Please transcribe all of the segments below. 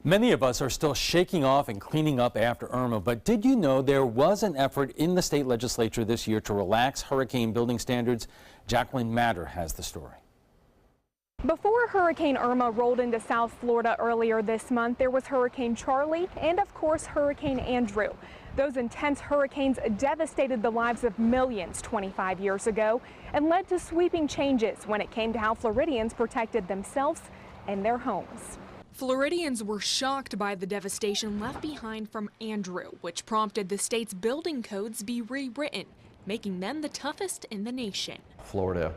Many of us are still shaking off and cleaning up after Irma, but did you know there was an effort in the state legislature this year to relax hurricane building standards? Jacqueline Matter has the story. Before Hurricane Irma rolled into South Florida earlier this month, there was Hurricane Charley and, of course, Hurricane Andrew. Those intense hurricanes devastated the lives of millions 25 years ago and led to sweeping changes when it came to how Floridians protected themselves and their homes. Floridians were shocked by the devastation left behind from Andrew, which prompted the state's building codes be rewritten, making them the toughest in the nation. Florida,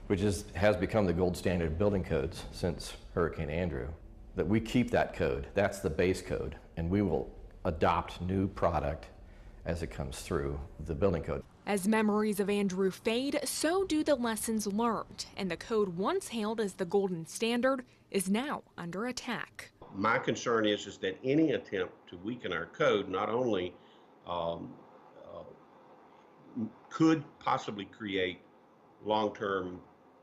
which has become the gold standard of building codes since Hurricane Andrew, that we keep that code. That's the base code, and we will adopt new product as it comes through the building code. As memories of Andrew fade, so do the lessons learned, and the code once hailed as the golden standard is now under attack. My concern is that any attempt to weaken our code not only could possibly create long-term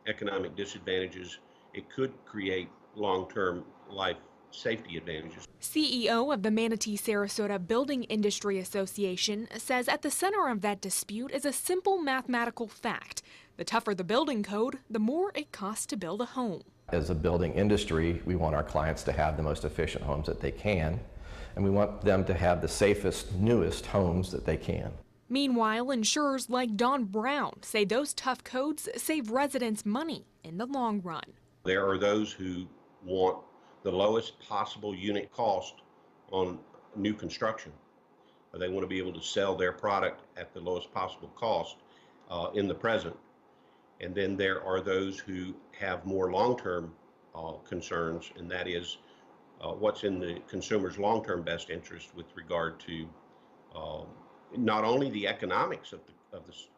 economic disadvantages, it could create long-term life safety advantages. CEO of the Manatee Sarasota Building Industry Association says at the center of that dispute is a simple mathematical fact. The tougher the building code, the more it costs to build a home. As a building industry, we want our clients to have the most efficient homes that they can, and we want them to have the safest, newest homes that they can. Meanwhile, insurers like Don Brown say those tough codes save residents money in the long run. There are those who want the lowest possible unit cost on new construction. They want to be able to sell their product at the lowest possible cost in the present. And then there are those who have more long-term concerns, and that is what's in the consumer's long-term best interest with regard to not only the economics of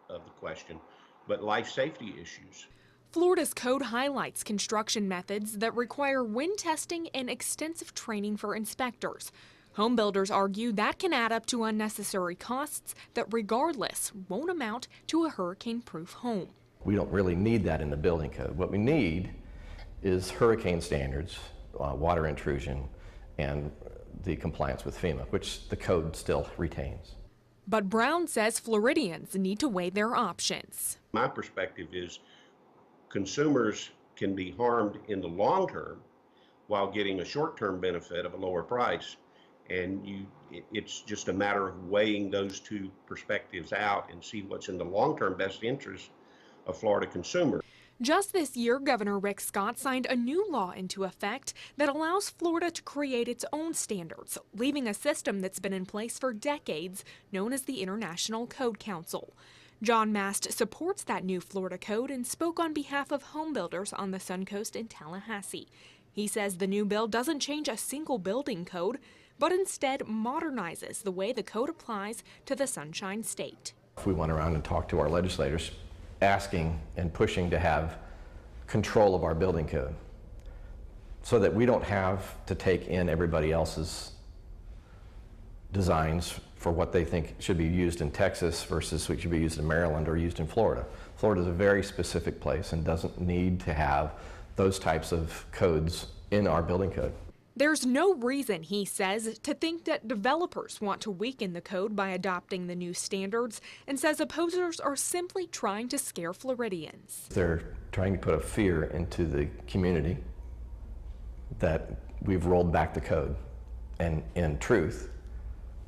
the question, but life safety issues. Florida's code highlights construction methods that require wind testing and extensive training for inspectors. Home builders argue that can add up to unnecessary costs that regardless won't amount to a hurricane-proof home. We don't really need that in the building code. What we need is hurricane standards, water intrusion, and the compliance with FEMA, which the code still retains. But Brown says Floridians need to weigh their options. My perspective is consumers can be harmed in the long term while getting a short-term benefit of a lower price. And it's just a matter of weighing those two perspectives out and see what's in the long-term best interest of Florida consumers. Just this year, Governor Rick Scott signed a new law into effect that allows Florida to create its own standards, leaving a system that's been in place for decades, known as the International Code Council. John Mast supports that new Florida code and spoke on behalf of home builders on the Suncoast in Tallahassee. He says the new bill doesn't change a single building code, but instead modernizes the way the code applies to the Sunshine State. If we went around and talked to our legislators, asking and pushing to have control of our building code so that we don't have to take in everybody else's designs for what they think should be used in Texas versus what should be used in Maryland or used in Florida. Florida is a very specific place and doesn't need to have those types of codes in our building code. There's no reason, he says, to think that developers want to weaken the code by adopting the new standards, and says opposers are simply trying to scare Floridians. They're trying to put a fear into the community that we've rolled back the code, and in truth,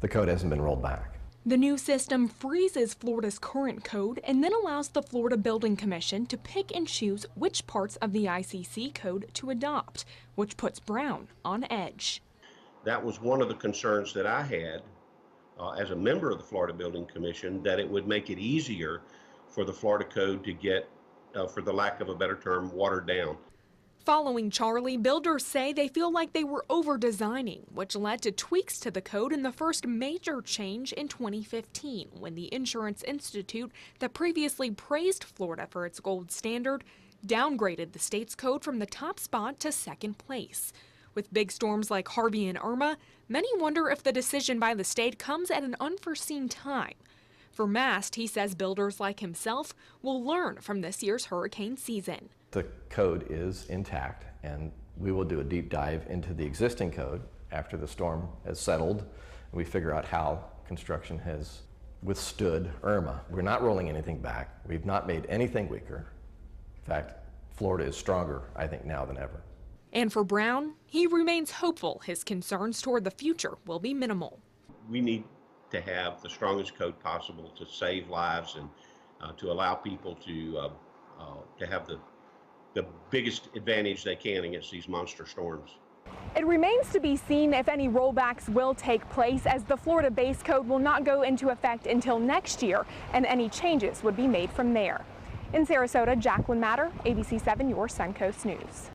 the code hasn't been rolled back. The new system freezes Florida's current code and then allows the Florida Building Commission to pick and choose which parts of the ICC code to adopt, which puts Brown on edge. That was one of the concerns that I had as a member of the Florida Building Commission, that it would make it easier for the Florida code to get, for the lack of a better term, watered down. Following Charley, builders say they feel like they were over-designing, which led to tweaks to the code in the first major change in 2015, when the Insurance Institute that previously praised Florida for its gold standard downgraded the state's code from the top spot to second place. With big storms like Harvey and Irma, many wonder if the decision by the state comes at an unforeseen time. For Mast, he says builders like himself will learn from this year's hurricane season. The code is intact, and we will do a deep dive into the existing code after the storm has settled, and we figure out how construction has withstood Irma. We're not rolling anything back. We've not made anything weaker. In fact, Florida is stronger, I think, now than ever. And for Brown, he remains hopeful his concerns toward the future will be minimal. We need to have the strongest code possible to save lives and to allow people to have the biggest advantage they can against these monster storms. It remains to be seen if any rollbacks will take place, as the Florida base code will not go into effect until next year, and any changes would be made from there. In Sarasota, Jacqueline Matter, ABC 7, your Suncoast News.